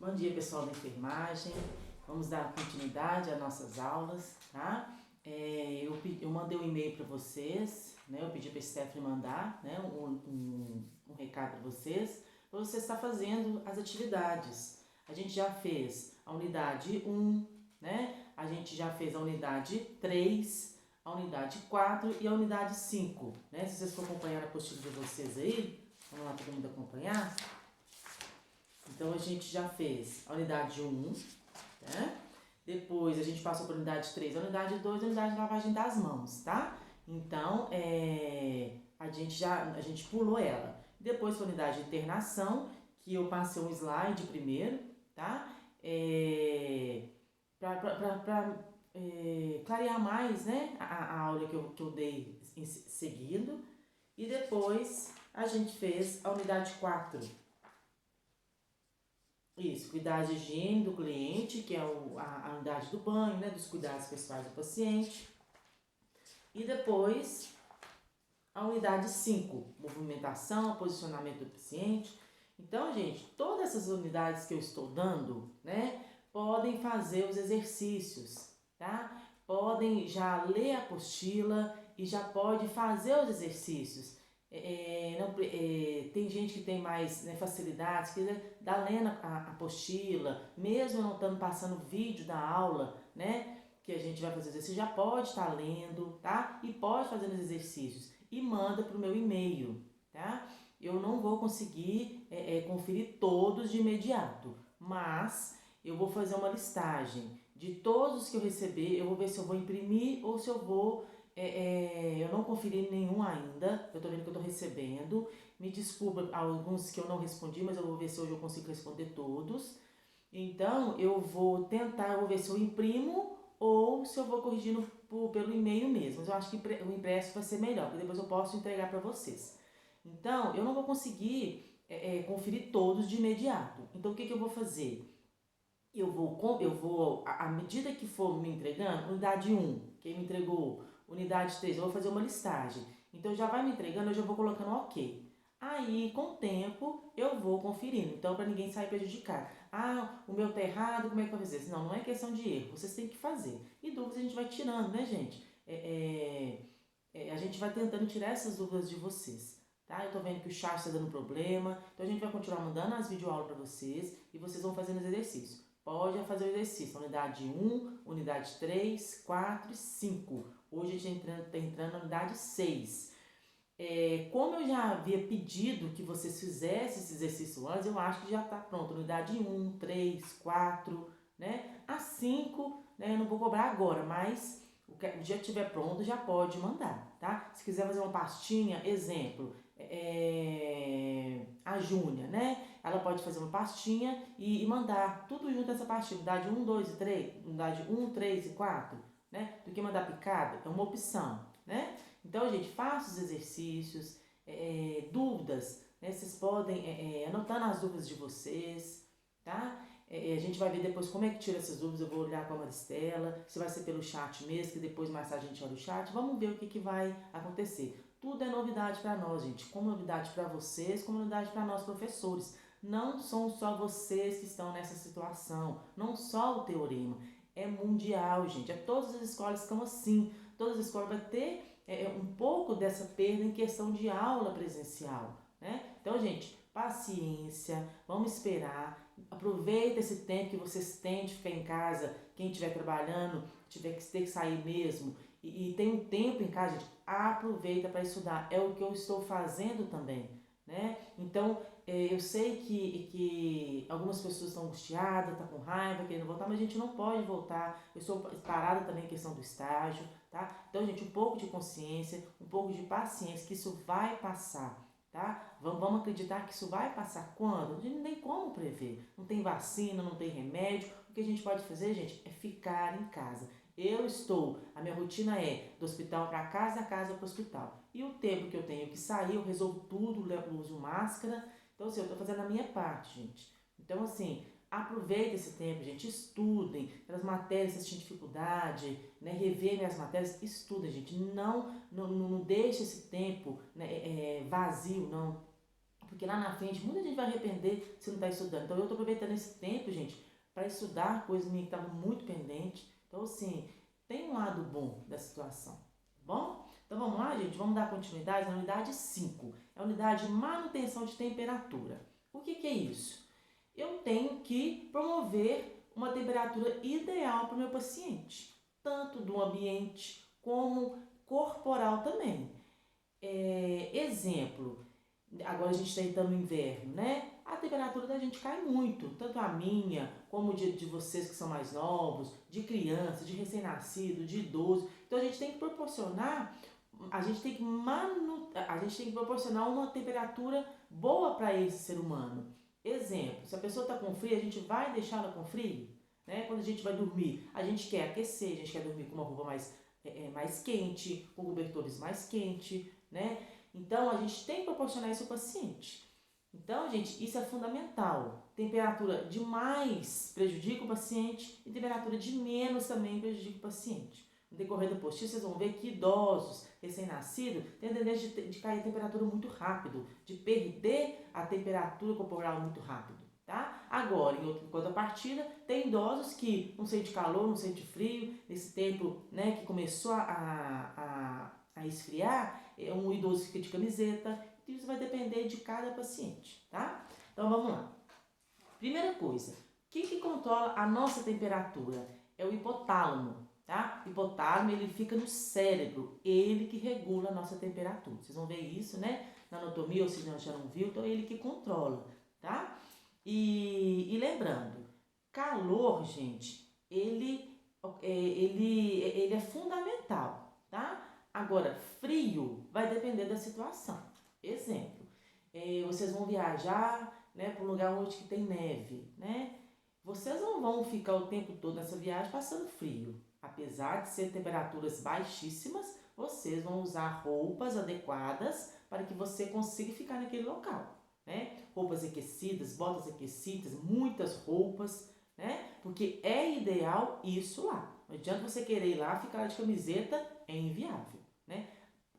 Bom dia, pessoal da enfermagem. Vamos dar continuidade às nossas aulas, tá? Eu mandei um e-mail para vocês, né? Eu pedi para a Stephanie mandar, né, um recado para vocês estar fazendo as atividades. A gente já fez a unidade 1, né? A gente já fez a unidade 3, a unidade 4 e a unidade 5, né? Se vocês for acompanhar a apostila de vocês aí, vamos lá todo mundo acompanhar. Então, a gente já fez a unidade 1, né? Depois, a gente passou para a unidade 3, a unidade 2, a unidade de lavagem das mãos, tá? Então, a gente pulou ela. Depois, foi a unidade de internação, que eu passei um slide primeiro, tá? Para clarear mais, né, a aula que eu dei seguindo. E depois, a gente fez a unidade 4. Isso, cuidar de higiene do cliente, que é a unidade do banho, né, dos cuidados pessoais do paciente. E depois, a unidade 5, movimentação, posicionamento do paciente. Então, gente, todas essas unidades que eu estou dando, né, podem fazer os exercícios, tá? Podem já ler a apostila e já pode fazer os exercícios. Tem gente que tem mais, né, facilidades, que dá lendo a apostila, mesmo não estando passando vídeo da aula, né, que a gente vai fazer exercício, já pode estar lendo, tá? E pode fazer os exercícios e manda para o meu e-mail, tá? Eu não vou conseguir conferir todos de imediato, mas eu vou fazer uma listagem de todos que eu receber, eu vou ver se eu vou imprimir ou se eu vou... eu não conferi nenhum ainda, eu tô vendo que eu tô recebendo. Me desculpa alguns que eu não respondi, mas eu vou ver se hoje eu consigo responder todos. Então, eu vou ver se eu imprimo ou se eu vou corrigindo pelo e-mail mesmo. Mas eu acho que o impresso vai ser melhor, porque depois eu posso entregar para vocês. Então, eu não vou conseguir conferir todos de imediato. Então, o que eu vou fazer? À medida que for me entregando, unidade 1, quem me entregou, unidade 3, eu vou fazer uma listagem. Então, já vai me entregando, eu já vou colocando ok. Aí, com o tempo, eu vou conferindo. Então, para ninguém sair prejudicado. Ah, o meu tá errado, como é que eu vou fazer? Não, não é questão de erro, vocês têm que fazer. E dúvidas a gente vai tirando, né, gente? A gente vai tentando tirar essas dúvidas de vocês. Tá? Eu tô vendo que o chat está dando problema, então a gente vai continuar mandando as videoaulas para vocês e vocês vão fazendo os exercícios. Pode fazer o exercício, unidade 1, unidade 3, 4 e 5. Hoje a gente está entrando na unidade 6. Como eu já havia pedido que vocês fizessem esse exercício antes, eu acho que já está pronto. Unidade 1, 3, 4, né? A 5, né, eu não vou cobrar agora, mas o que já estiver pronto já pode mandar, tá? Se quiser fazer uma pastinha, exemplo, a Júnia, né? Ela pode fazer uma pastinha e mandar tudo junto nessa pastinha, unidade 1, 2 e 3, unidade 1, 3 e 4, né? Do que mandar picado, é uma opção, né? Então, gente, faça os exercícios, dúvidas, né? Vocês podem anotando as dúvidas de vocês, tá? A gente vai ver depois como é que tira essas dúvidas, eu vou olhar com a Maristela, se vai ser pelo chat mesmo, que depois mais tarde a gente olha o chat, vamos ver o que vai acontecer. Tudo é novidade para nós, gente, como novidade para vocês, como novidade para nós professores. Não são só vocês que estão nessa situação, não só o teorema, é mundial, gente, todas as escolas estão assim, todas as escolas vão ter um pouco dessa perda em questão de aula presencial, né? Então, gente, paciência, vamos esperar, aproveita esse tempo que vocês têm de ficar em casa, quem estiver trabalhando, tiver que ter que sair mesmo, e tem um tempo em casa, gente, aproveita para estudar, é o que eu estou fazendo também, né? Então, eu sei que algumas pessoas estão angustiadas, estão com raiva, querendo voltar, mas a gente não pode voltar. Eu estou parada também em questão do estágio, tá? Então, gente, um pouco de consciência, um pouco de paciência, que isso vai passar, tá? Vamos acreditar que isso vai passar quando? A gente não tem como prever. Não tem vacina, não tem remédio. O que a gente pode fazer, gente, é ficar em casa. A minha rotina é do hospital para casa, da casa para o hospital. E o tempo que eu tenho que sair, eu resolvo tudo, uso máscara. Então, assim, eu estou fazendo a minha parte, gente. Então, assim, aproveita esse tempo, gente, estudem. As matérias, se vocês têm dificuldade, né, reverem as matérias, estudem, gente. Não deixe esse tempo, né, vazio, não. Porque lá na frente, muita gente vai arrepender se não está estudando. Então, eu estou aproveitando esse tempo, gente, para estudar coisas minhas que estavam muito pendentes. Então, assim, tem um lado bom da situação, tá bom? Então, vamos lá, gente? Vamos dar continuidade na unidade 5. É a unidade de manutenção de temperatura. O que é isso? Eu tenho que promover uma temperatura ideal para o meu paciente, tanto do ambiente como corporal também. Exemplo, agora a gente está entrando no inverno, né? A temperatura da gente cai muito, tanto a minha como de vocês que são mais novos, de criança, de recém-nascido, de idoso. Então a gente tem que proporcionar, a gente tem que proporcionar uma temperatura boa para esse ser humano. Exemplo, se a pessoa está com frio, a gente vai deixá-la com frio, né? Quando a gente vai dormir, a gente quer aquecer, a gente quer dormir com uma roupa mais quente, com cobertores mais quentes, né? Então, a gente tem que proporcionar isso ao paciente. Então, gente, isso é fundamental. Temperatura de mais prejudica o paciente e temperatura de menos também prejudica o paciente. No decorrer do post, vocês vão ver que idosos, recém-nascidos, têm a tendência de cair a temperatura muito rápido, de perder a temperatura corporal muito rápido, tá? Agora, em contrapartida, tem idosos que não sente calor, não sente frio, nesse tempo, né, que começou a esfriar, um idoso fica de camiseta, isso vai depender de cada paciente, tá? Então vamos lá. Primeira coisa, o que controla a nossa temperatura? É o hipotálamo, tá? O hipotálamo, ele fica no cérebro, ele que regula a nossa temperatura. Vocês vão ver isso, né? Na anatomia, ou se não, já não viu, então é ele que controla, tá? E lembrando, calor, gente, ele é fundamental, tá? Agora, frio vai depender da situação. Exemplo, vocês vão viajar, né, para um lugar onde que tem neve, né? Vocês não vão ficar o tempo todo nessa viagem passando frio. Apesar de ser temperaturas baixíssimas, vocês vão usar roupas adequadas para que você consiga ficar naquele local, né? Roupas aquecidas, botas aquecidas, muitas roupas, né? Porque é ideal isso lá. Não adianta você querer ir lá ficar de camiseta, é inviável, né?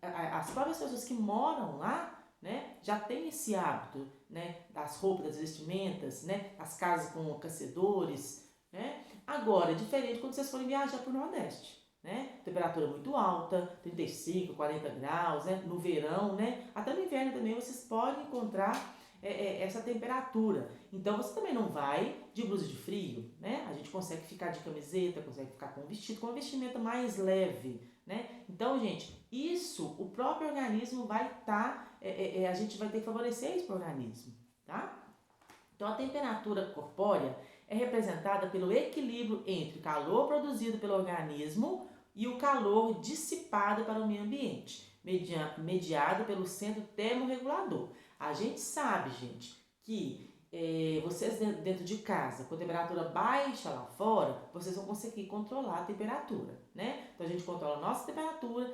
As próprias pessoas que moram lá, né, já tem esse hábito, né, das roupas, das vestimentas, né, as casas com aquecedores, né? Agora, é diferente quando vocês forem viajar para o Nordeste, né? Temperatura muito alta, 35, 40 graus, né? No verão, né? Até no inverno também vocês podem encontrar essa temperatura. Então você também não vai de blusa de frio, né? A gente consegue ficar de camiseta, consegue ficar com um vestido, com uma vestimenta mais leve, né? Então, gente, isso o próprio organismo vai estar, a gente vai ter que favorecer isso para o organismo, tá? Então, a temperatura corpórea é representada pelo equilíbrio entre o calor produzido pelo organismo e o calor dissipado para o meio ambiente, mediado pelo centro termorregulador. A gente sabe, gente, que vocês dentro de casa, com temperatura baixa lá fora, vocês vão conseguir controlar a temperatura, né? Então a gente controla a nossa temperatura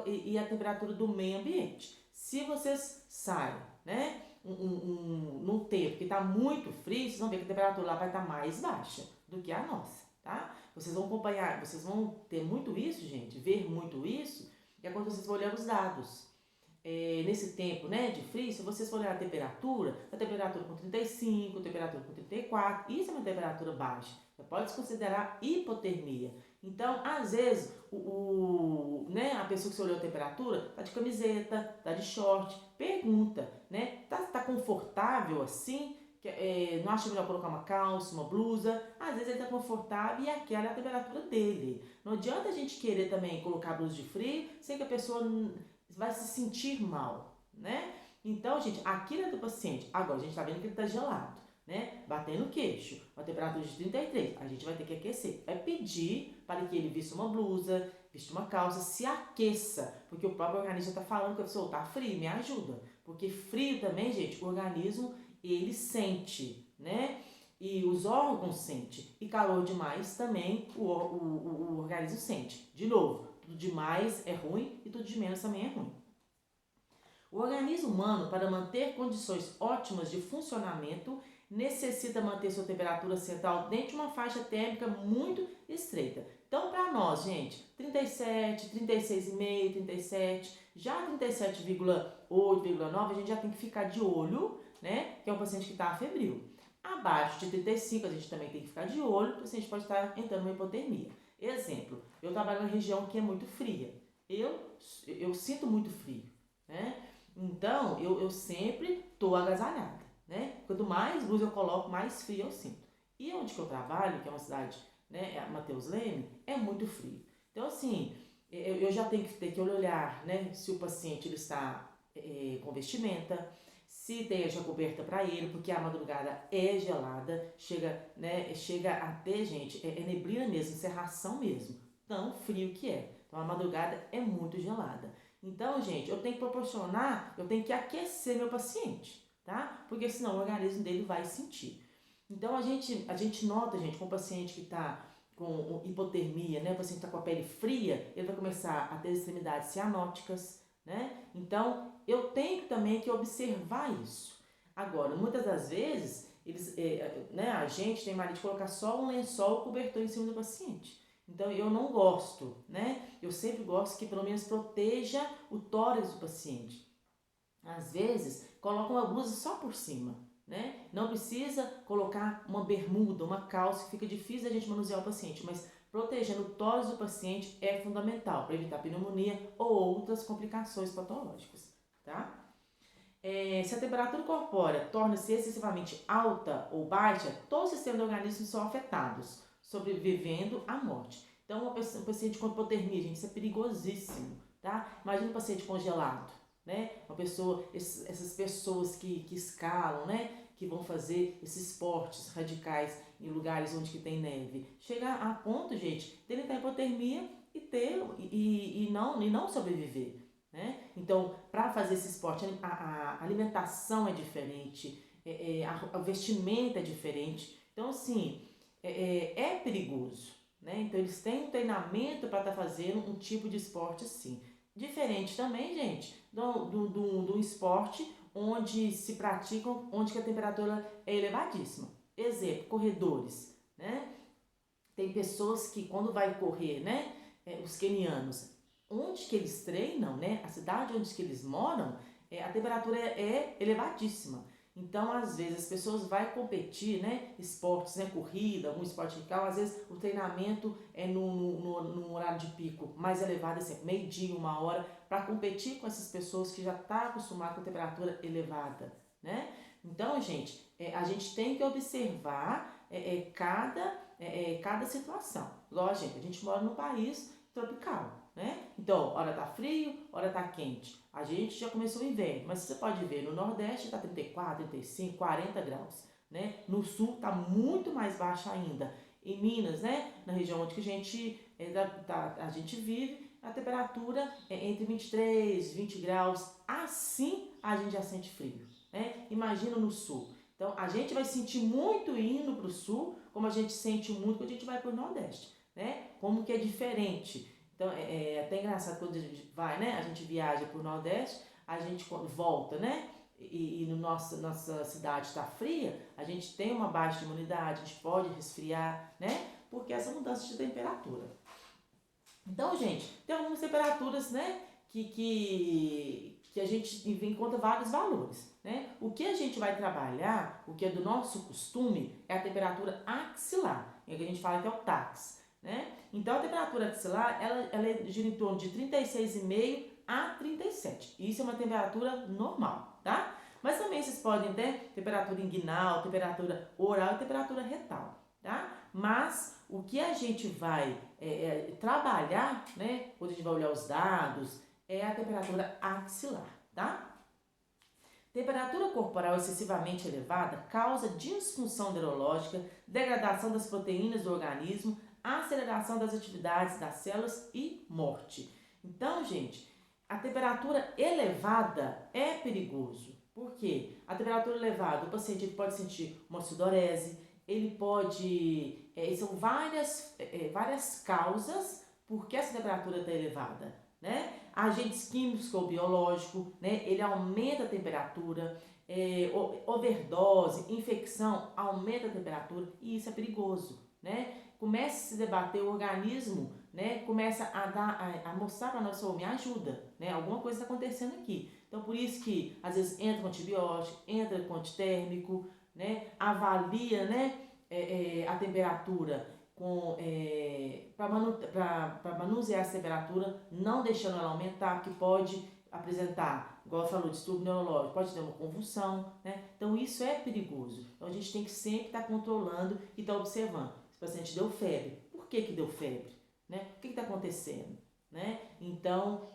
e a temperatura do meio ambiente. Se vocês saem, né, num tempo que está muito frio, vocês vão ver que a temperatura lá vai estar mais baixa do que a nossa, tá? Vocês vão acompanhar, vocês vão ter muito isso, gente, ver muito isso, é quando vocês vão olhar os dados. Nesse tempo, né, de frio, se vocês forem olhar a temperatura com 35, temperatura com 34, isso é uma temperatura baixa. Você pode considerar hipotermia. Então, às vezes, né, a pessoa que você olhou a temperatura tá de camiseta, tá de short, pergunta, né, tá confortável assim? Não acha melhor colocar uma calça, uma blusa? Às vezes ele tá confortável e aquela é a temperatura dele. Não adianta a gente querer também colocar blusa de frio sem que a pessoa vai se sentir mal, né? Então, gente, aquilo é do paciente. Agora, a gente tá vendo que ele tá gelado, né? Batendo o queixo, uma temperatura de 33. A gente vai ter que aquecer. Vai pedir para que ele vista uma blusa, vista uma calça, se aqueça. Porque o próprio organismo tá falando que a pessoa tá frio, me ajuda. Porque frio também, gente, o organismo, ele sente, né? E os órgãos sentem. E calor demais também o organismo sente. De novo, tudo de mais é ruim e tudo de menos também é ruim. O organismo humano, para manter condições ótimas de funcionamento, necessita manter sua temperatura central dentro de uma faixa térmica muito estreita. Então, para nós, gente, 37, 36,5, 37, já 37,8,9, a gente já tem que ficar de olho, né? Que é um paciente que está febril. Abaixo de 35, a gente também tem que ficar de olho, porque o paciente pode estar entrando numa hipotermia. Exemplo, eu trabalho numa região que é muito fria. Eu sinto muito frio, né? Então, eu sempre estou agasalhada, né? Quanto mais blusa eu coloco, mais frio eu sinto. E onde que eu trabalho, que é uma cidade, né, Mateus Leme, é muito frio. Então, assim, eu já tenho que ter que olhar, né, se o paciente ele está com vestimenta, se tem a coberta para ele, porque a madrugada é gelada, chega a ter, gente, é neblina mesmo, cerração mesmo, tão frio que é. Então, a madrugada é muito gelada. Então, gente, eu tenho que proporcionar, eu tenho que aquecer meu paciente, tá? Porque senão o organismo dele vai sentir. Então, a gente nota, gente, com o paciente que está com hipotermia, né? O paciente está com a pele fria, ele vai começar a ter extremidades cianóticas, né? Então, eu tenho também que observar isso. Agora, muitas das vezes, né, a gente tem mania de colocar só um lençol cobertor em cima do paciente. Então, eu não gosto, né? Eu sempre gosto que pelo menos proteja o tórax do paciente. Às vezes, coloca uma blusa só por cima, né? Não precisa colocar uma bermuda, uma calça, que fica difícil a gente manusear o paciente, mas protegendo o tórax do paciente é fundamental para evitar pneumonia ou outras complicações patológicas, tá? Se a temperatura corpórea torna-se excessivamente alta ou baixa, todo o sistema do organismo são afetados, sobrevivendo à morte. Então, um paciente com hipotermia, gente, isso é perigosíssimo, tá? Imagina um paciente congelado, né? Essas pessoas que escalam, né? Que vão fazer esses esportes radicais em lugares onde que tem neve. Chega a ponto, gente, dele ter hipotermia e não sobreviver. Né? Então, para fazer esse esporte, a alimentação é diferente, a vestimenta é diferente. Então, assim, é perigoso. Né? Então, eles têm um treinamento para estar fazendo um tipo de esporte assim. Diferente também, gente, do esporte onde se praticam, onde que a temperatura é elevadíssima. Exemplo, corredores. Né? Tem pessoas que quando vai correr, né, os quenianos, onde que eles treinam, né, a cidade onde que eles moram, a temperatura é elevadíssima. Então, às vezes, as pessoas vão competir, né, esportes, né, corrida, algum esporte radical, às vezes o treinamento é no horário de pico mais elevado, assim, meio-dia, 1 hora, para competir com essas pessoas que já estão acostumadas com a temperatura elevada, né? Então, gente, a gente tem que observar cada situação. Lógico, gente, a gente mora num país tropical, né? Então, hora tá frio, hora tá quente. A gente já começou o inverno, mas você pode ver, no Nordeste tá 34, 35, 40 graus, né? No Sul tá muito mais baixo ainda. Em Minas, né? Na região onde que a gente vive, a temperatura é entre 23 e 20 graus. Assim, a gente já sente frio, né? Imagina no Sul. Então, a gente vai sentir muito indo para o Sul, como a gente sente muito quando a gente vai para o Nordeste, né? Como que é diferente. Então, é até engraçado quando a gente vai, né? A gente viaja para o Nordeste, a gente volta, né? E nossa cidade está fria, a gente tem uma baixa imunidade, a gente pode resfriar, né? Porque essa mudança de temperatura. Então, gente, tem algumas temperaturas, né? Que a gente encontra vários valores, né? O que a gente vai trabalhar, o que é do nosso costume, é a temperatura axilar, é o que a gente fala que é o TAX, né? Então, a temperatura axilar, ela gira em torno de 36,5 a 37. Isso é uma temperatura normal, tá? Mas também vocês podem ter temperatura inguinal, temperatura oral e temperatura retal, tá? Mas o que a gente vai trabalhar, né? Quando a gente vai olhar os dados, é a temperatura axilar, tá? Temperatura corporal excessivamente elevada causa disfunção neurológica, degradação das proteínas do organismo, aceleração das atividades das células e morte. Então, gente, a temperatura elevada é perigoso. Por quê? A temperatura elevada, o paciente ele pode sentir uma sudorese, ele pode... são várias causas por que essa temperatura está elevada, né? Agentes químicos ou biológicos, né? Ele aumenta a temperatura, overdose, infecção, aumenta a temperatura e isso é perigoso, né? Começa a se debater o organismo, né? Começa a mostrar para nós, me ajuda, né? Alguma coisa está acontecendo aqui. Então, por isso que, às vezes, entra com antibiótico, entra com antitérmico, né? Avalia, né? A temperatura para manusear essa temperatura, não deixando ela aumentar, porque pode apresentar, igual eu falou, distúrbio neurológico, pode ter uma convulsão, né? Então isso é perigoso. Então a gente tem que sempre estar controlando e estar observando. Se o paciente deu febre, por que deu febre? Né? O que está acontecendo? Né? Então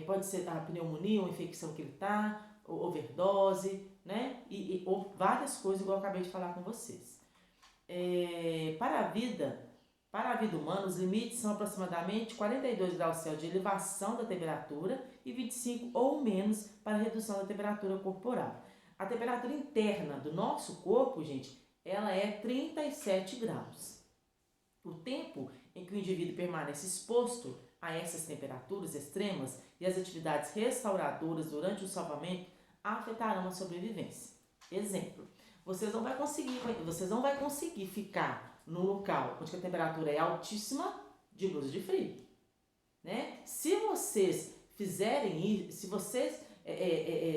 pode ser a pneumonia, uma infecção que ele está, overdose, né? Ou várias coisas, igual eu acabei de falar com vocês. Para a vida humana, os limites são aproximadamente 42 graus Celsius de elevação da temperatura e 25 ou menos para a redução da temperatura corporal. A temperatura interna do nosso corpo, gente, ela é 37 graus. O tempo em que o indivíduo permanece exposto a essas temperaturas extremas e as atividades restauradoras durante o salvamento afetarão a sobrevivência. Exemplo, vocês não vão conseguir ficar no local onde a temperatura é altíssima de blusa de frio, né? Se vocês fizerem isso, se vocês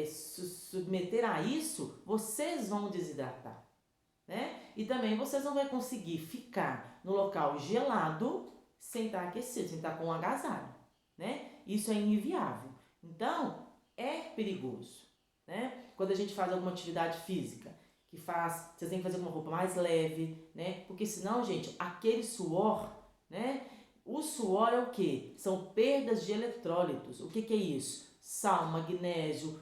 se submeter a isso, vocês vão desidratar, né? E também vocês não vão conseguir ficar no local gelado sem estar aquecido, sem estar com um agasalho, né? Isso é inviável. Então, é perigoso, né? Quando a gente faz alguma atividade física, vocês têm que fazer com uma roupa mais leve, né? Porque senão, gente, aquele suor, né? O suor é o quê? São perdas de eletrólitos. O que é isso? Sal, magnésio,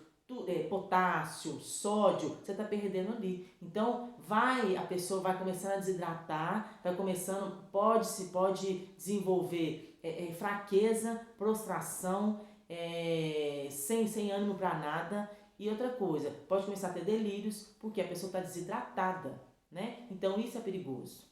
potássio, sódio, você está perdendo ali. Então, a pessoa vai começando a desidratar, pode desenvolver fraqueza, prostração, sem ânimo para nada. E outra coisa, pode começar a ter delírios porque a pessoa está desidratada, né? Então isso é perigoso.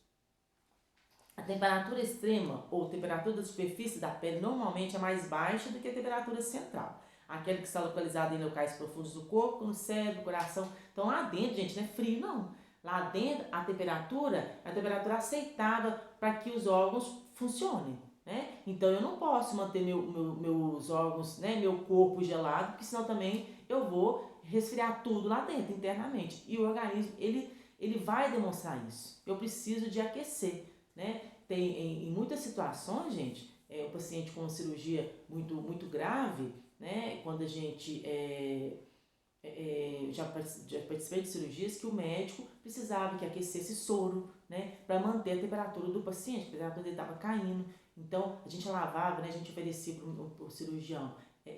A temperatura extrema ou temperatura da superfície da pele normalmente é mais baixa do que a temperatura central. Aquela que está localizada em locais profundos do corpo, no cérebro, coração. Então lá dentro, gente, não é frio não. Lá dentro a temperatura é a temperatura aceitável para que os órgãos funcionem, né? Então eu não posso manter meus órgãos, né, meu corpo gelado, porque senão também eu vou resfriar tudo lá dentro, internamente. E o organismo, ele vai demonstrar isso. Eu preciso de aquecer, né? Em muitas situações, gente, o paciente com uma cirurgia muito grave, né? Quando a gente já participei de cirurgias que o médico precisava que aquecesse soro, né? Para manter a temperatura do paciente, a temperatura dele estava caindo. Então, a gente lavava, né? A gente oferecia para o cirurgião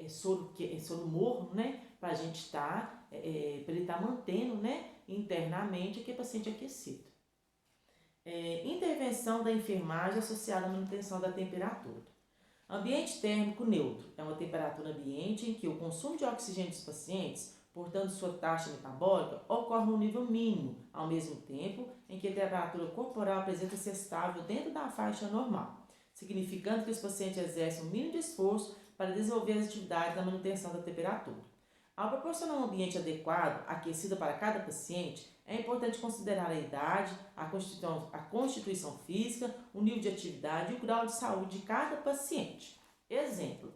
soro morno, né? Para a gente estar, para ele estar mantendo, né? Internamente aquele paciente aquecido. Intervenção da enfermagem associada à manutenção da temperatura. Ambiente térmico neutro é uma temperatura ambiente em que o consumo de oxigênio dos pacientes, portanto sua taxa metabólica, ocorre no nível mínimo, ao mesmo tempo em que a temperatura corporal apresenta-se estável dentro da faixa normal, significando que os pacientes exercem o mínimo de esforço para desenvolver as atividades da manutenção da temperatura. Ao proporcionar um ambiente adequado, aquecido para cada paciente, é importante considerar a idade, a constituição física, o nível de atividade e o grau de saúde de cada paciente. Exemplo,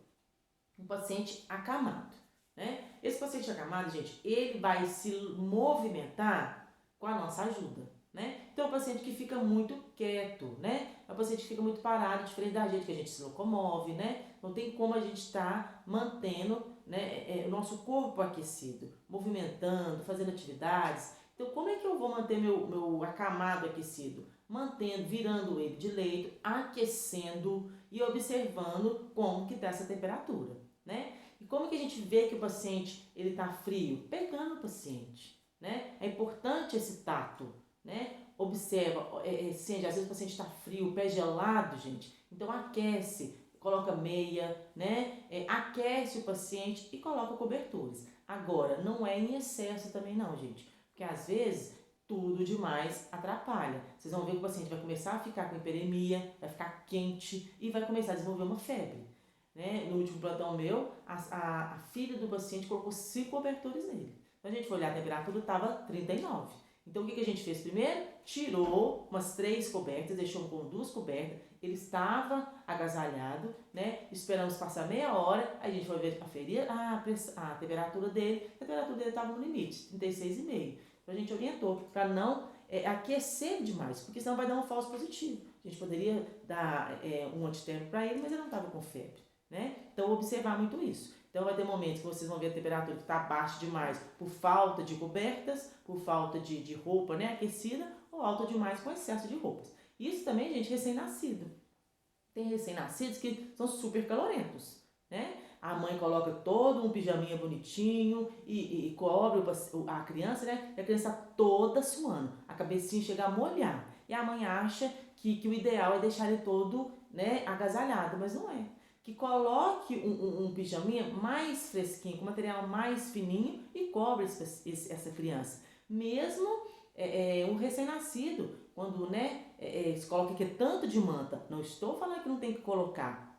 um paciente acamado, né? Esse paciente acamado, gente, ele vai se movimentar com a nossa ajuda, né? Então, é um paciente que fica muito quieto, né? É um paciente que fica muito parado, diferente da gente, que a gente se locomove, né? Não tem como a gente estar mantendo, né, o nosso corpo aquecido, movimentando, fazendo atividades. Então, como é que eu vou manter meu acamado aquecido? Mantendo, virando ele de leito, aquecendo e observando como que está essa temperatura, né? E como que a gente vê que o paciente está frio? Pegando o paciente, né? É importante esse tato, né? Observa, sente, às vezes o paciente está frio, pé gelado, gente. Então, aquece, coloca meia, né? Aquece o paciente e coloca cobertores. Agora, não é em excesso também não, gente. Porque às vezes tudo demais atrapalha. Vocês vão ver que o paciente vai começar a ficar com hiperemia, vai ficar quente e vai começar a desenvolver uma febre, né? No último plantão meu, a filha do paciente colocou 5 cobertores nele. Então a gente foi olhar, a temperatura estava 39. Então, o que a gente fez primeiro? Tirou umas 3 cobertas, deixou com 2 cobertas. Ele estava agasalhado, né? Esperamos passar meia hora, a gente foi aferir a temperatura dele. A temperatura dele estava no limite, 36,5. Então, a gente orientou para não aquecer demais, porque senão vai dar um falso positivo. A gente poderia dar um antitérmico para ele, mas ele não estava com febre, né? Então, observar muito isso. Então, vai ter momentos que vocês vão ver a temperatura que está baixa demais por falta de cobertas, por falta de roupa, né, aquecida, ou alta demais com excesso de roupas. Isso também, gente, recém-nascido. Tem recém-nascidos que são super calorentos, né? A mãe coloca todo um pijaminha bonitinho e cobre a criança, né? E a criança tá toda suando, a cabecinha chega a molhar. E a mãe acha que o ideal é deixar ele todo, né, agasalhado, mas não é. Que coloque um pijaminha mais fresquinho, com material mais fininho e cobre essa criança. Mesmo um recém-nascido, quando se coloca que é tanto de manta, não estou falando que não tem que colocar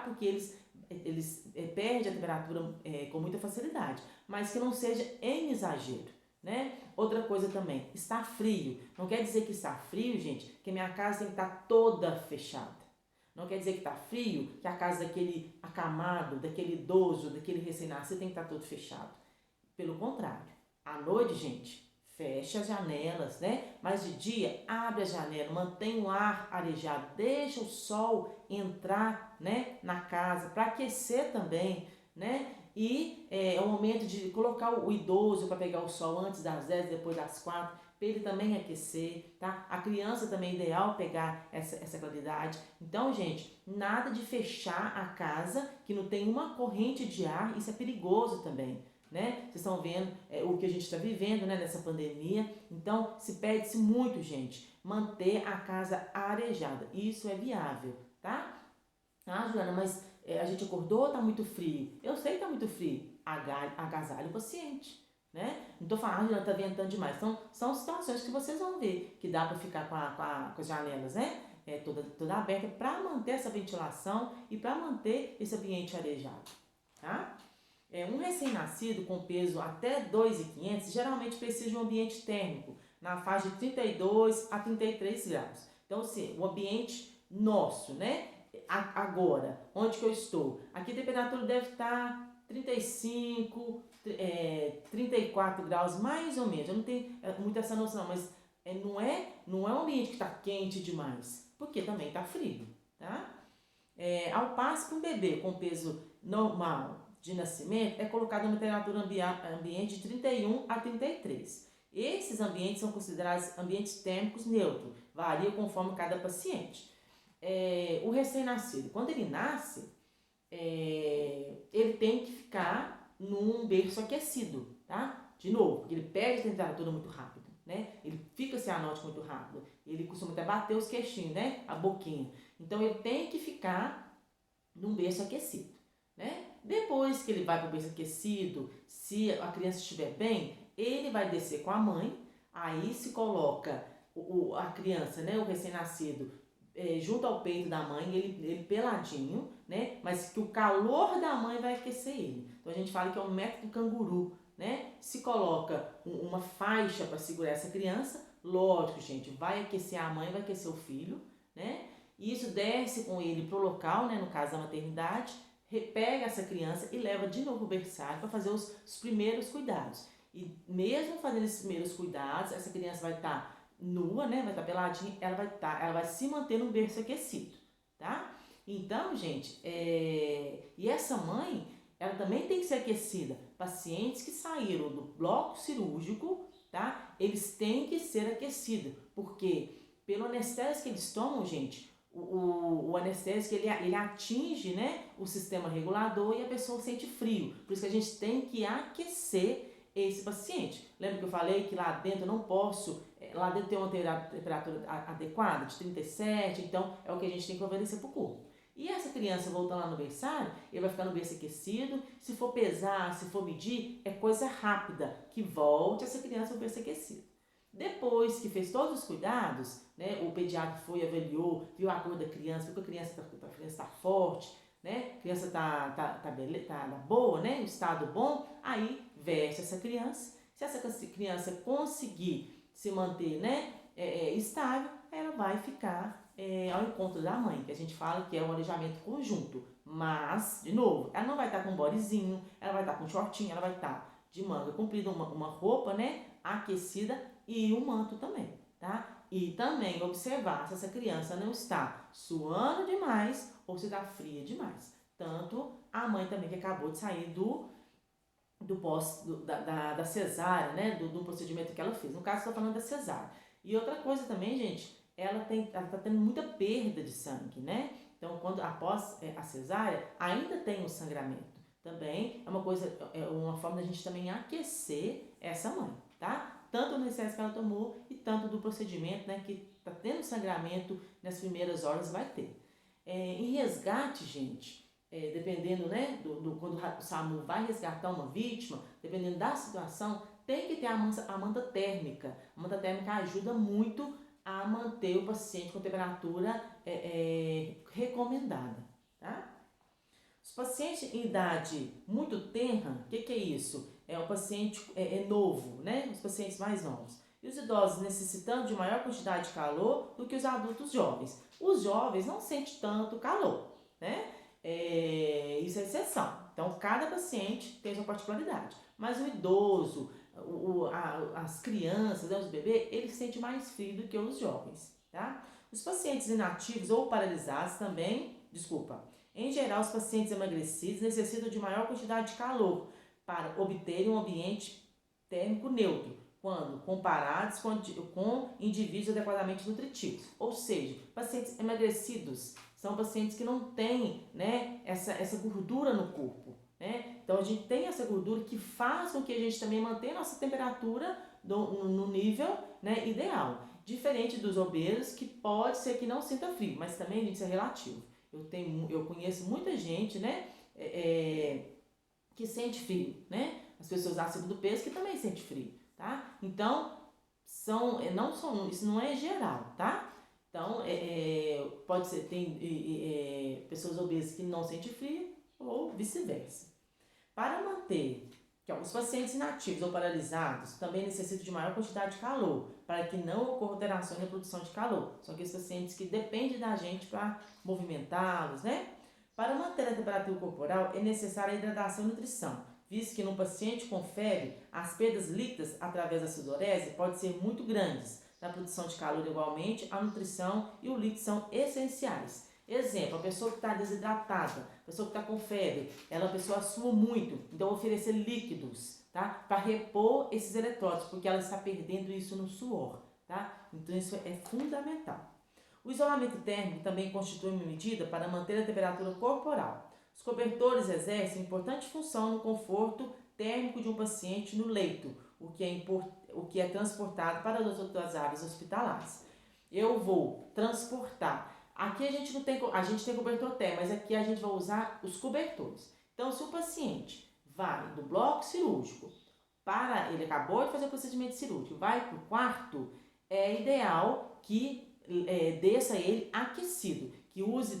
porque eles perdem a temperatura com muita facilidade, mas que não seja em exagero, né? Outra coisa também, está frio. Não quer dizer que está frio, gente, que minha casa tem que estar toda fechada. Não quer dizer que está frio, que a casa daquele acamado, daquele idoso, daquele recém-nascido tem que estar todo fechado. Pelo contrário, à noite, gente, fecha as janelas, né? Mas de dia, abre a janela, mantém o ar arejado, deixa o sol entrar, né, na casa, para aquecer também, né? E é o momento de colocar o idoso para pegar o sol antes das 10, depois das 4, para ele também aquecer, tá? A criança também é ideal pegar essa claridade. Então, gente, nada de fechar a casa que não tem uma corrente de ar, isso é perigoso também, né? Vocês estão vendo o que a gente está vivendo, né, nessa pandemia. Então, se pede-se muito, gente, manter a casa arejada. Isso é viável, tá? Ah, Juliana, mas a gente acordou, tá muito frio. Eu sei que tá muito frio. Agasalhe o paciente, né? Não tô falando, Juliana, tá ventando demais. Então, são situações que vocês vão ver que dá para ficar com as janelas, né? Toda aberta para manter essa ventilação e para manter esse ambiente arejado, tá? Um recém-nascido com peso até 2,500 geralmente precisa de um ambiente térmico na faixa de 32 a 33 graus. Então, assim, o ambiente nosso, né? Agora, onde que eu estou? Aqui a temperatura deve estar 35, 34 graus, mais ou menos. Eu não tenho muito essa noção, mas não é um ambiente que está quente demais, porque também está frio, tá? Ao passo que um bebê com peso normal de nascimento é colocado na temperatura ambiente de 31 a 33. Esses ambientes são considerados ambientes térmicos neutros, variam conforme cada paciente. O recém-nascido, quando ele nasce, ele tem que ficar num berço aquecido, tá? De novo, porque ele perde a temperatura muito rápido, né? Ele fica cianótico muito rápido, ele costuma até bater os queixinhos, né? A boquinha. Então, ele tem que ficar num berço aquecido, né? Depois que ele vai para o berço aquecido, se a criança estiver bem, ele vai descer com a mãe, aí se coloca a criança, né, o recém-nascido, junto ao peito da mãe, ele peladinho, né, mas que o calor da mãe vai aquecer ele. Então a gente fala que é um método canguru, né? Se coloca uma faixa para segurar essa criança, lógico, gente, vai aquecer a mãe, vai aquecer o filho, né? E isso desce com ele pro local, né, no caso da maternidade, pega essa criança e leva de novo o berçário para fazer os primeiros cuidados. E mesmo fazendo esses primeiros cuidados, essa criança vai estar nua, né? Vai estar peladinha, ela vai se manter no berço aquecido, tá? Então, gente, e essa mãe, ela também tem que ser aquecida. Pacientes que saíram do bloco cirúrgico, tá? Eles têm que ser aquecidos, porque pelo anestésico que eles tomam, gente, o anestésico ele atinge, né, o sistema regulador e a pessoa sente frio. Por isso que a gente tem que aquecer esse paciente. Lembra que eu falei que lá dentro eu não posso, lá dentro tem uma temperatura adequada de 37, então é o que a gente tem que oferecer para o corpo. E essa criança voltando lá no berçário, ele vai ficar no berço aquecido. Se for pesar, se for medir, é coisa rápida, que volte essa criança no berço aquecido. Depois que fez todos os cuidados, né, o pediatra foi, avaliou, viu a cor da criança, viu que a criança está forte, né, a criança tá boa, né, em estado bom, aí veste essa criança. Se essa criança conseguir se manter, né, estável, ela vai ficar ao encontro da mãe, que a gente fala que é um alojamento conjunto. Mas, de novo, ela não vai estar com um bodyzinho, ela vai estar com um shortinho, ela vai estar de manga comprida, uma roupa, né, aquecida e um manto também, tá? E também observar se essa criança não está suando demais ou se está fria demais. Tanto a mãe também que acabou de sair da cesárea, né, do procedimento que ela fez. No caso, estou falando da cesárea. E outra coisa também, gente, ela está tendo muita perda de sangue, né? Então, após a cesárea, ainda tem o sangramento. Também é uma forma da gente também aquecer essa mãe, tá? Tanto no excesso que ela tomou e tanto do procedimento, né, que está tendo sangramento nas primeiras horas vai ter. Em resgate, gente, dependendo, né, quando o SAMU vai resgatar uma vítima, dependendo da situação, tem que ter a manta térmica. A manta térmica ajuda muito a manter o paciente com temperatura recomendada, tá? Os pacientes em idade muito tenra, o que é isso? É o paciente novo, né? Os pacientes mais novos. E os idosos necessitando de maior quantidade de calor do que os adultos jovens. Os jovens não sentem tanto calor, né? Isso é exceção. Então, cada paciente tem sua particularidade. Mas o idoso, as crianças, os bebês, eles sentem mais frio do que os jovens, tá? Os pacientes inativos ou paralisados também, em geral, os pacientes emagrecidos necessitam de maior quantidade de calor para obterem um ambiente térmico neutro, quando comparados com indivíduos adequadamente nutritivos. Ou seja, pacientes emagrecidos são pacientes que não têm, né, essa gordura no corpo, né? Então, a gente tem essa gordura que faz com que a gente também mantenha a nossa temperatura no nível, né, ideal. Diferente dos obesos, que pode ser que não sinta frio, mas também isso é relativo. Eu conheço muita gente, né, que sente frio, né? As pessoas acima do peso que também sente frio, tá? Então, isso não é geral, tá? Então, pode ser, tem pessoas obesas que não sentem frio ou vice-versa. Para manter os pacientes inativos ou paralisados também necessitam de maior quantidade de calor, para que não ocorra alteração na produção de calor. São aqueles pacientes que dependem da gente para movimentá-los, né? Para manter a temperatura corporal é necessária a hidratação e nutrição, visto que no paciente com febre, as perdas líquidas através da sudorese podem ser muito grandes. Na produção de calor, igualmente, a nutrição e o líquido são essenciais. Exemplo, a pessoa que está desidratada, a pessoa que está com febre, a pessoa sua muito, então oferecer líquidos, tá? Para repor esses eletrólitos, porque ela está perdendo isso no suor, tá? Então isso é fundamental. O isolamento térmico também constitui uma medida para manter a temperatura corporal. Os cobertores exercem importante função no conforto térmico de um paciente no leito, o que é transportado para as outras áreas hospitalares. Eu vou transportar. Aqui a gente tem cobertor térmico, mas aqui a gente vai usar os cobertores. Então, se o paciente vai do bloco cirúrgico ele acabou de fazer o procedimento cirúrgico, vai para o quarto, é ideal que desça ele aquecido, que use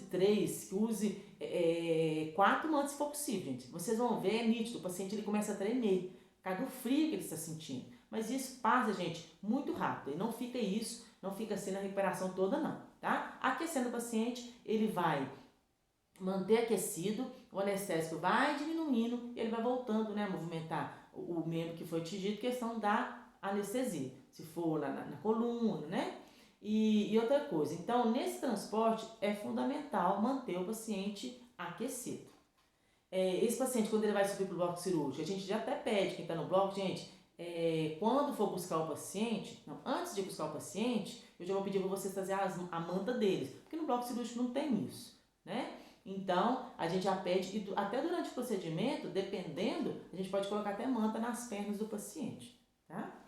4 mantos se for possível, gente. Vocês vão ver, é nítido, o paciente ele começa a tremer, por causa do frio que ele está sentindo. Mas isso passa, gente, muito rápido, e não fica assim na recuperação toda não, tá? Aquecendo o paciente, ele vai manter aquecido, o anestésico vai diminuindo, e ele vai voltando, né, a movimentar o membro que foi atingido, questão da anestesia, se for na coluna, né? E outra coisa, então nesse transporte é fundamental manter o paciente aquecido. Esse paciente, quando ele vai subir para o bloco cirúrgico, a gente já até pede, quem está no bloco, gente, quando for buscar o paciente, antes de buscar o paciente, eu já vou pedir para vocês trazer a manta deles, porque no bloco cirúrgico não tem isso, né? Então, a gente já pede, e até durante o procedimento, dependendo, a gente pode colocar até manta nas pernas do paciente, tá?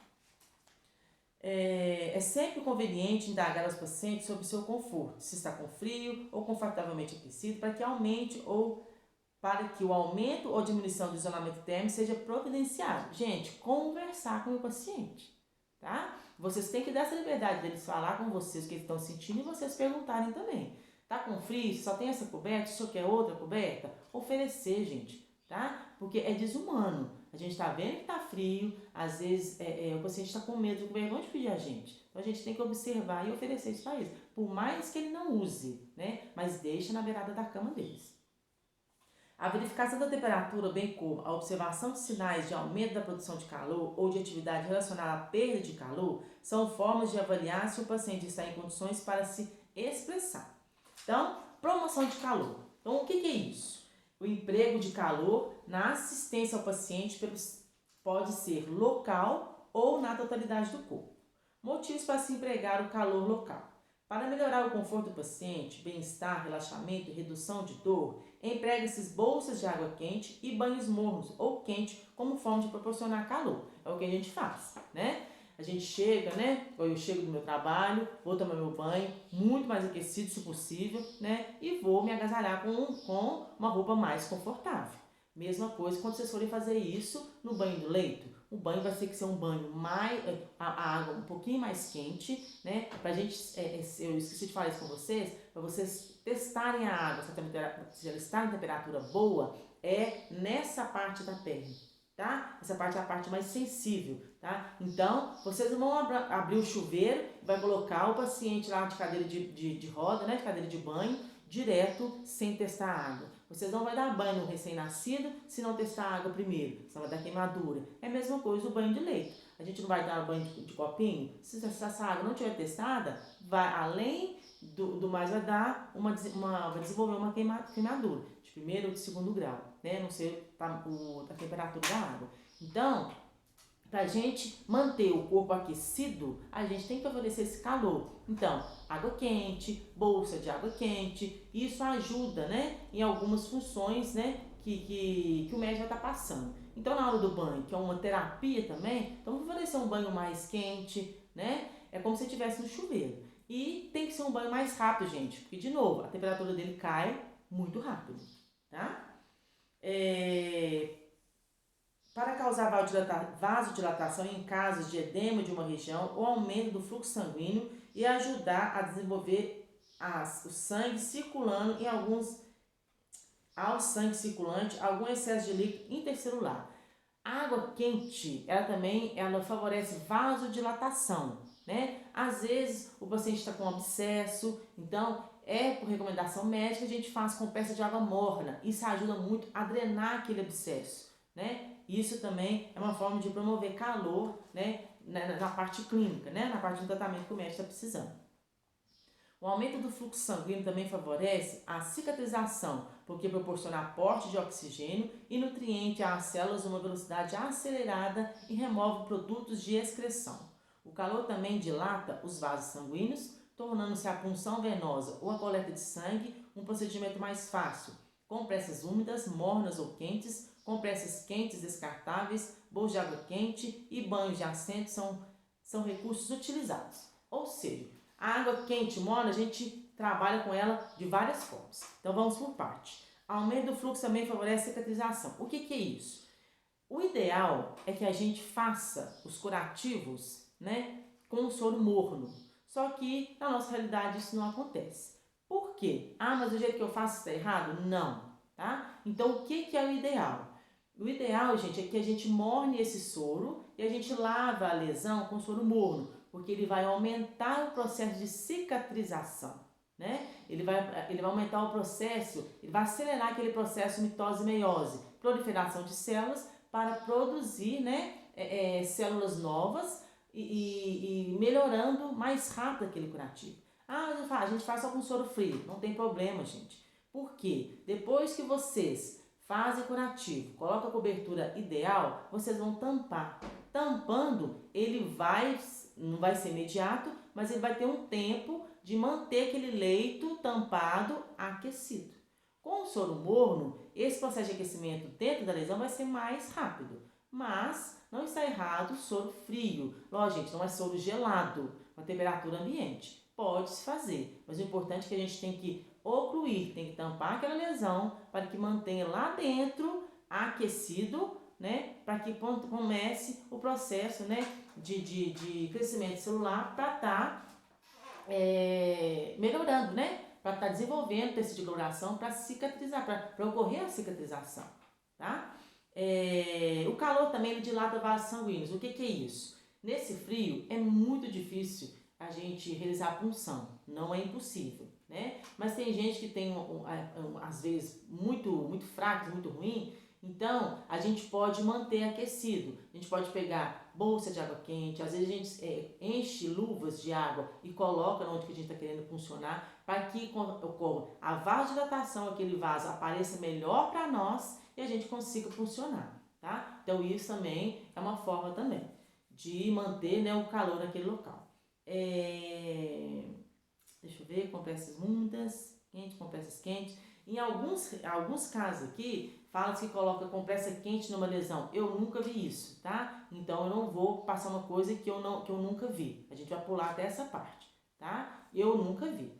É sempre conveniente indagar aos pacientes sobre o seu conforto, se está com frio ou confortavelmente aquecido, para que o aumento ou diminuição do isolamento térmico seja providenciado. Gente, conversar com o paciente, tá? Vocês têm que dar essa liberdade deles falar com vocês o que eles estão sentindo e vocês perguntarem também. Tá com frio? Só tem essa coberta? O senhor quer outra coberta? Oferecer, gente, tá? Porque é desumano A gente está vendo que está frio, às vezes o paciente está com medo, com vergonha de pedir a gente. Então a gente tem que observar e oferecer isso para eles, por mais que ele não use, né? Mas deixa na beirada da cama deles. A verificação da temperatura, bem como a observação de sinais de aumento da produção de calor ou de atividade relacionada à perda de calor, são formas de avaliar se o paciente está em condições para se expressar. Então, promoção de calor. Então, o que é isso? O emprego de calor na assistência ao paciente pode ser local ou na totalidade do corpo. Motivos para se empregar o calor local. Para melhorar o conforto do paciente, bem-estar, relaxamento e redução de dor, emprega-se bolsas de água quente e banhos mornos ou quente como forma de proporcionar calor. É o que a gente faz, né? A gente chega, né? Eu chego do meu trabalho, vou tomar meu banho, muito mais aquecido se possível, né? E vou me agasalhar com uma roupa mais confortável. Mesma coisa quando vocês forem fazer isso no banho do leito. O banho vai ter que ser um banho mais, a água um pouquinho mais quente, né? Pra gente, eu esqueci de falar isso com vocês, para vocês testarem a água, se ela está em temperatura boa, é nessa parte da perna, tá? Essa parte é a parte mais sensível, tá? Então, vocês vão abrir o chuveiro, vai colocar o paciente lá de cadeira de roda, né? De cadeira de banho, direto, sem testar a água. Vocês não vão dar banho no recém-nascido se não testar a água primeiro, senão vai dar queimadura. É a mesma coisa o banho de leite. A gente não vai dar banho de copinho, se essa água não estiver testada, vai além do mais, vai dar vai desenvolver uma queimadura de primeiro ou de segundo grau, né? Não sei a temperatura da água. Então, para a gente manter o corpo aquecido, a gente tem que oferecer esse calor. Então, água quente, bolsa de água quente, isso ajuda, né, em algumas funções, né, que o médico vai estar passando. Então, na hora do banho, que é uma terapia também, então vamos oferecer um banho mais quente, né, é como se estivesse no chuveiro. E tem que ser um banho mais rápido, gente, porque, de novo, a temperatura dele cai muito rápido, tá? Para causar vasodilatação em casos de edema de uma região ou aumento do fluxo sanguíneo e ajudar a desenvolver o sangue circulando ao sangue circulante algum excesso de líquido intercelular. A água quente, ela favorece vasodilatação, né? Às vezes o paciente está com abscesso, então por recomendação médica a gente faz com peça de água morna. Isso ajuda muito a drenar aquele abscesso, né? Isso também é uma forma de promover calor, né? Na parte clínica, né? Na parte do tratamento que o médico está precisando. O aumento do fluxo sanguíneo também favorece a cicatrização, porque proporciona aporte de oxigênio e nutriente às células numa velocidade acelerada e remove produtos de excreção. O calor também dilata os vasos sanguíneos, tornando-se a punção venosa ou a coleta de sangue um procedimento mais fácil. Compressas úmidas, mornas ou quentes, compressas quentes descartáveis, bolos de água quente e banhos de assento são recursos utilizados. Ou seja, a água quente morna, a gente trabalha com ela de várias formas. Então vamos por parte. Aumento do fluxo também favorece a cicatrização. O que é isso? O ideal é que a gente faça os curativos, né, com o soro morno. Só que na nossa realidade isso não acontece. Por quê? Mas do jeito que eu faço está errado? Não, tá? Então o que é o ideal? O ideal, gente, é que a gente morne esse soro e a gente lava a lesão com soro morno, porque ele vai aumentar o processo de cicatrização, né? Ele vai aumentar o processo, ele vai acelerar aquele processo mitose-meiose, proliferação de células para produzir, né, células novas e melhorando mais rápido aquele curativo. Mas a gente faz só com soro frio, não tem problema, gente. Por quê? Depois que vocês fazem curativo, coloca a cobertura ideal, vocês vão tampar. Tampando, não vai ser imediato, mas ele vai ter um tempo de manter aquele leito tampado aquecido. Com o soro morno, esse processo de aquecimento dentro da lesão vai ser mais rápido, mas não está errado o soro frio. Lógico, gente, não é soro gelado, a temperatura ambiente. Pode se fazer, mas o importante é que a gente tem que ocluir, tem que tampar aquela lesão para que mantenha lá dentro aquecido, né, para que comece o processo, né, de crescimento celular para estar melhorando, né, para estar desenvolvendo tecido de coloração para cicatrizar, para ocorrer a cicatrização, tá? O calor também ele dilata vasos sanguíneos. O que é isso? Nesse frio é muito difícil a gente realizar a punção. Não é impossível, né? Mas tem gente que tem, às vezes, muito fraco, muito ruim. Então, a gente pode manter aquecido. A gente pode pegar bolsa de água quente. Às vezes a gente enche luvas de água e coloca onde que a gente está querendo funcionar para que ocorra a vasodilatação, aquele vaso apareça melhor para nós e a gente consiga funcionar, tá? Então isso também é uma forma também de manter, né, o calor naquele local. Deixa eu ver, compressas úmidas, compressas quentes. Em alguns casos aqui, fala-se que coloca compressa quente numa lesão. Eu nunca vi isso, tá? Então eu não vou passar uma coisa que eu nunca vi. A gente vai pular até essa parte, tá? Eu nunca vi.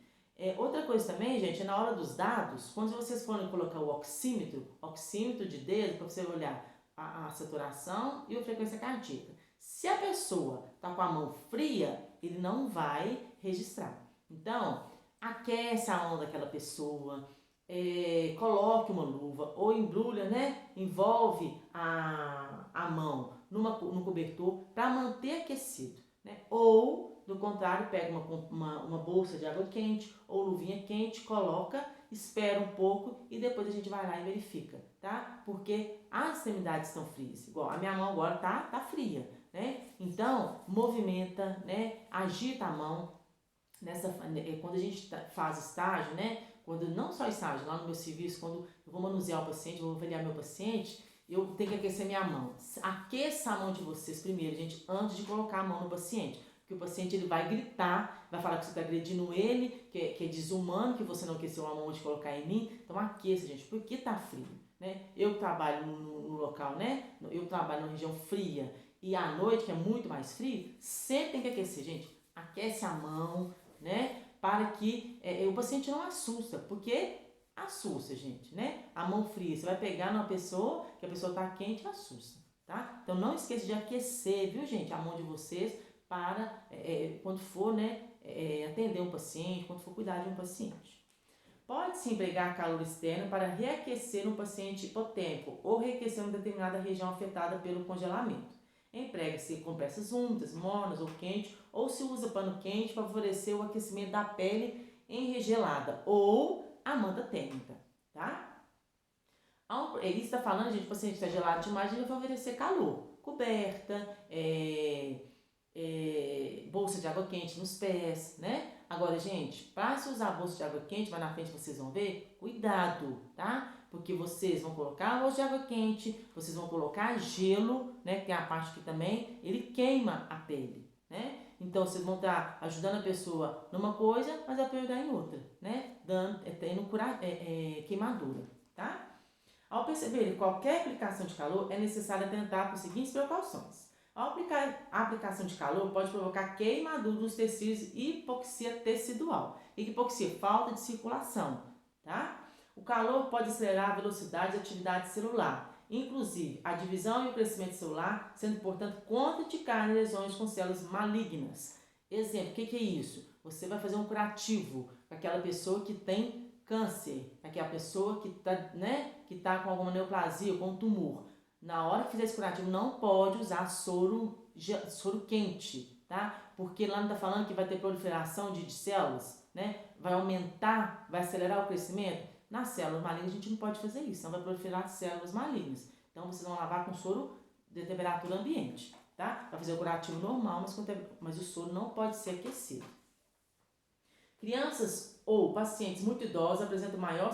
Outra coisa também, gente, é na hora dos dados, quando vocês forem colocar o oxímetro de dedo, para você olhar a saturação e a frequência cardíaca. Se a pessoa está com a mão fria, ele não vai registrar. Então, aquece a mão daquela pessoa, coloque uma luva ou embrulha, né? Envolve a mão num cobertor para manter aquecido, né? Ou, do contrário, pega uma bolsa de água quente ou luvinha quente, coloca, espera um pouco e depois a gente vai lá e verifica, tá? Porque as extremidades estão frias. Igual a minha mão agora tá fria, né? Então, movimenta, né? Agita a mão. Quando a gente faz estágio, né? Quando não só estágio, lá no meu serviço, quando eu vou manusear o paciente, vou avaliar meu paciente, eu tenho que aquecer minha mão. Aqueça a mão de vocês primeiro, gente, antes de colocar a mão no paciente. Porque o paciente ele vai gritar, vai falar que você está agredindo ele, que é desumano, que você não aqueceu a mão antes de colocar em mim. Então aqueça, gente, porque tá frio, né? Eu trabalho no local, né? Eu trabalho numa região fria e à noite, que é muito mais frio, sempre tem que aquecer, gente. Aquece a mão, né? Para que o paciente não assusta, porque assusta, gente, né? A mão fria, você vai pegar numa pessoa, que a pessoa tá quente, assusta, tá? Então não esqueça de aquecer, viu, gente, a mão de vocês para quando for, né, atender um paciente, quando for cuidar de um paciente. Pode-se empregar calor externo para reaquecer um paciente hipotérmico ou reaquecer uma determinada região afetada pelo congelamento. Emprega-se compressas úmidas, mornas ou quentes, ou se usa pano quente para favorecer o aquecimento da pele enregelada ou a manta térmica, tá? Ele está falando, gente, o paciente está gelado demais, ele vai oferecer calor. Coberta, bolsa de água quente nos pés, né? Agora, gente, para se usar bolsa de água quente, vai na frente vocês vão ver, cuidado, tá? Porque vocês vão colocar a bolsa de água quente, vocês vão colocar gelo, né? Que tem a parte que também, ele queima a pele, né? Então, vocês vão estar ajudando a pessoa numa coisa, mas vai ajudar em outra, né? Tendo queimadura, tá? Ao perceber qualquer aplicação de calor, é necessário atentar para as seguintes precauções. A aplicação de calor pode provocar queimadura dos tecidos e hipoxia tecidual. E hipoxia, falta de circulação, tá? O calor pode acelerar a velocidade de atividade celular, inclusive a divisão e o crescimento celular, sendo, portanto, contraindicado em lesões com células malignas. Exemplo, o que é isso? Você vai fazer um curativo para aquela pessoa que tem câncer, aquela pessoa que está com alguma neoplasia, com um tumor. Na hora que fizer esse curativo, não pode usar soro quente, tá? Porque lá não está falando que vai ter proliferação de células, né? Vai aumentar, vai acelerar o crescimento. Nas células malignas a gente não pode fazer isso, não vai proliferar células malignas. Então vocês vão lavar com soro de temperatura ambiente, tá? Vai fazer o curativo normal, mas o soro não pode ser aquecido. Crianças ou pacientes muito idosos apresentam maior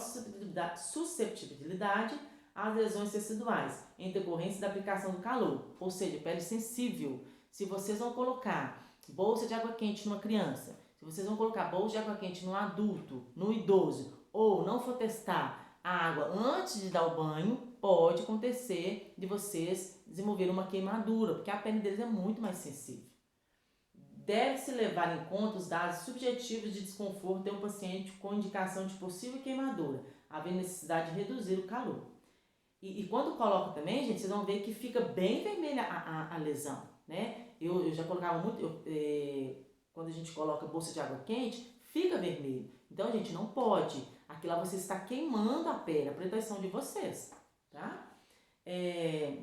susceptibilidade às lesões teciduais em decorrência da aplicação do calor, ou seja, pele sensível. Se vocês vão colocar bolsa de água quente numa criança, se vocês vão colocar bolsa de água quente num adulto, num idoso, ou não for testar a água antes de dar o banho, pode acontecer de vocês desenvolverem uma queimadura, porque a pele deles é muito mais sensível. Deve-se levar em conta os dados subjetivos de desconforto de um paciente com indicação de possível queimadura, havendo necessidade de reduzir o calor. E quando coloca também, gente, vocês vão ver que fica bem vermelha a lesão, né? Eu já colocava muito, quando a gente coloca bolsa de água quente, fica vermelho. Então, gente, não pode. Aqui lá você está queimando a pele, a proteção de vocês, tá? É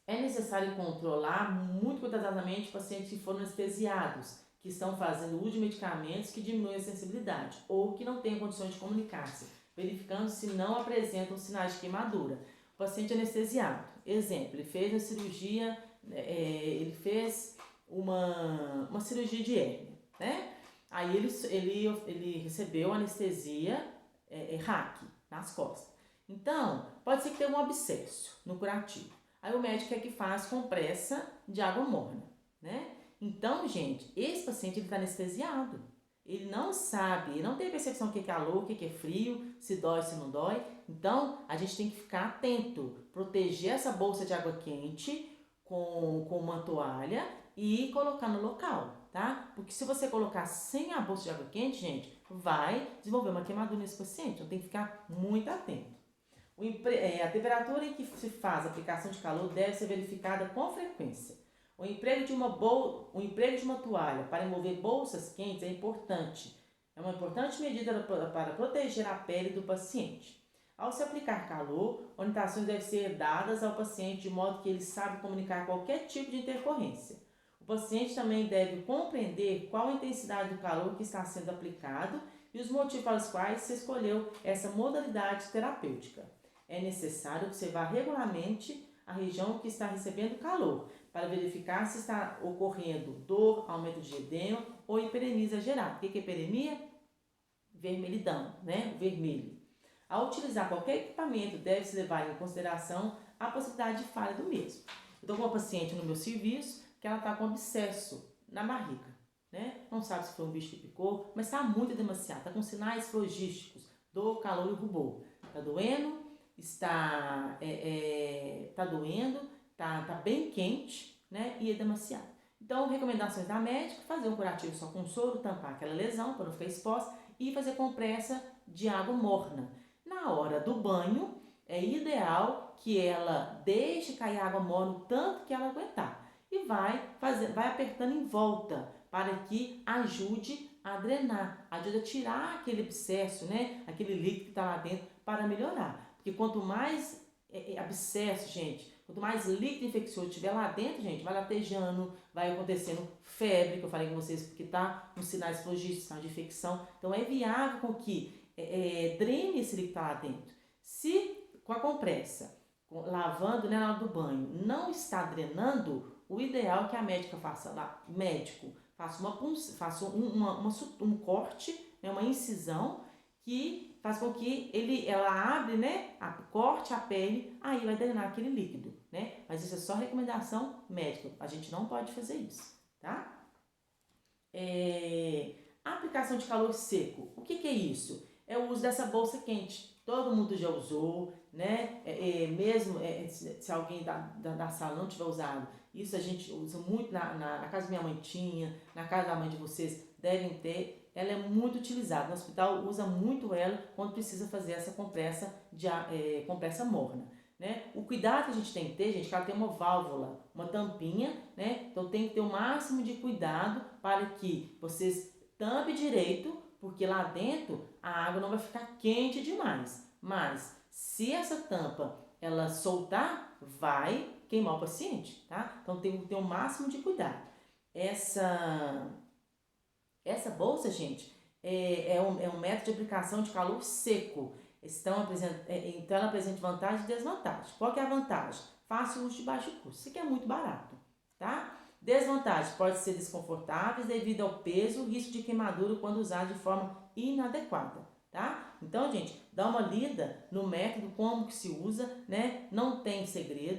necessário controlar muito cuidadosamente pacientes que foram anestesiados, que estão fazendo uso de medicamentos que diminuem a sensibilidade ou que não têm condições de comunicar-se, verificando se não apresentam sinais de queimadura. O paciente anestesiado, exemplo, ele fez a cirurgia, ele fez uma cirurgia de hérnia, né? Aí ele recebeu anestesia RAC nas costas. Então, pode ser que tenha um abscesso no curativo. Aí o médico é que faz compressa de água morna, né? Então, gente, esse paciente está anestesiado. Ele não sabe, ele não tem percepção do que é calor, o que é frio, se dói, se não dói. Então, a gente tem que ficar atento, proteger essa bolsa de água quente com uma toalha e colocar no local, tá? Porque se você colocar sem a bolsa de água quente, gente, vai desenvolver uma queimadura nesse paciente. Então, tem que ficar muito atento. A temperatura em que se faz a aplicação de calor deve ser verificada com frequência. O emprego de uma toalha para envolver bolsas quentes é importante. É uma importante medida para proteger a pele do paciente. Ao se aplicar calor, orientações devem ser dadas ao paciente de modo que ele saiba comunicar qualquer tipo de intercorrência. O paciente também deve compreender qual a intensidade do calor que está sendo aplicado e os motivos pelos quais se escolheu essa modalidade terapêutica. É necessário observar regularmente a região que está recebendo calor, para verificar se está ocorrendo dor, aumento de edema ou hiperemia geral. O que é hiperemia? Vermelhidão, né? Vermelho. Ao utilizar qualquer equipamento, deve-se levar em consideração a possibilidade de falha do mesmo. Eu estou com uma paciente no meu serviço que ela está com abscesso na barriga, né? Não sabe se foi um bicho que picou, mas está muito demasiado, está com sinais flogísticos, dor, calor e rubor. Está doendo, está doendo, tá bem quente, né? E é demasiado. Então, recomendações da médica: fazer um curativo só com soro, tampar aquela lesão para não ficar exposta e fazer compressa de água morna. Na hora do banho, é ideal que ela deixe cair a água morna o tanto que ela aguentar e vai apertando em volta para que ajude a drenar, ajude a tirar aquele abscesso, né? Aquele líquido que está lá dentro para melhorar. Porque quanto mais abscesso, gente, quanto mais líquido infeccioso tiver lá dentro, gente, vai latejando, vai acontecendo febre, que eu falei com vocês, porque tá com sinais flogísticos, sinais de infecção. Então, é viável com que drene esse líquido que tá lá dentro. Se com a compressa, lavando, né, na hora do banho, não está drenando, o ideal é que a médica faça lá, médico, faça um corte, né, uma incisão, que faz com que ela abre, né, corte a pele, aí vai drenar aquele líquido, né? Mas isso é só recomendação médica, a gente não pode fazer isso, tá? A aplicação de calor seco, o que é isso? É o uso dessa bolsa quente. Todo mundo já usou, né? Mesmo se alguém da sala não tiver usado, isso a gente usa muito na casa da minha mãe tinha, na casa da mãe de vocês devem ter. Ela é muito utilizada. No hospital usa muito ela quando precisa fazer essa compressa morna, né? O cuidado que a gente tem que ter, gente, é que ela tem uma válvula, uma tampinha, né? Então tem que ter o máximo de cuidado para que vocês tampem direito, porque lá dentro a água não vai ficar quente demais. Mas se essa tampa ela soltar, vai queimar o paciente, tá? Então tem que ter o máximo de cuidado. Essa bolsa, gente, é um método de aplicação de calor seco. Então ela apresenta vantagem e desvantagem. Qual que é a vantagem? Fácil uso de baixo custo. Isso aqui é muito barato, tá? Desvantagens: pode ser desconfortáveis devido ao peso, risco de queimadura quando usado de forma inadequada, tá? Então, gente, dá uma lida no método, como que se usa, né? Não tem segredo.